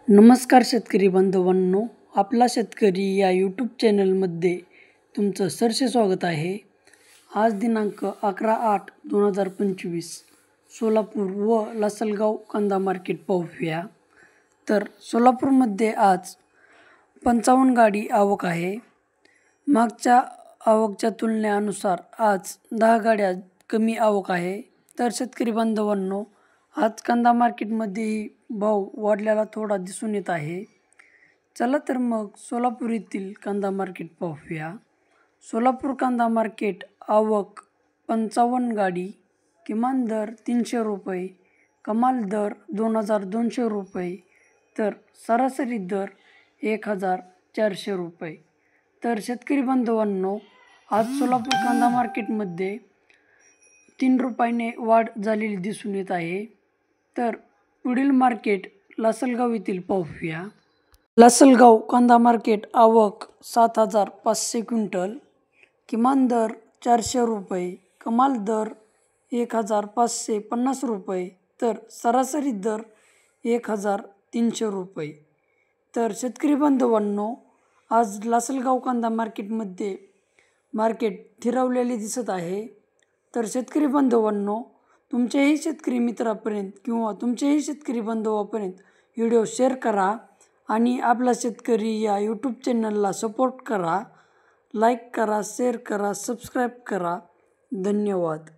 नमस्कार शेतकरी बांधवांनो, आपला शेतकरी या यूट्यूब चॅनलमध्ये तुमचं सरसे स्वागत आहे। आज दिनांक 11/8/2025 सोलापूर व लासलगाव कांदा मार्केट पाहूया। तर सोलापूरमध्ये आज 55 गाडी आवक आहे। मागच्या आवकच्या तुलनेनुसार आज 10 गाड्या कमी आवक आहे। तर शेतकरी बांधवांनो, आज कांदा मार्केटमध्ये भाव वाढलेला थोडा दिसून येत आहे। चला तर मग सोलापूर येथील कांदा मार्केट पाहूया। सोलापूर कांदा मार्केट आवक 55 गाडी, किमान दर 300 रुपये, कमाल दर 2200 रुपये, तर सरासरी दर 1400 रुपये। तर शेतकरी बांधवांनो, आज सोलापूर कांदा मार्केटमध्ये 3 रुपयाने वाढ झालेली दिसून येत आहे। तर पुढील मार्केट लासलगाव येथील पाहूया। लासलगाव कांदा मार्केट आवक 7500 क्विंटल, किमान दर 400 रुपये, कमाल दर 1550 रुपये, तर सरासरी दर 1300 रुपये। तर शेतकरी बांधवांनो, आज लासलगाव कांदा मार्केटमध्ये मार्केट स्थिरावलेले दिसत आहे। तर शेतकरी बांधवांनो, तुमच्याही शेतकरी मित्रापर्यंत किंवा तुमच्याही शेतकरी बांधवापर्यंत व्हिडिओ शेअर करा आणि आपला शेतकरी या यूट्यूब चॅनलला सपोर्ट करा। लाईक करा, शेअर करा, सबस्क्राईब करा। धन्यवाद।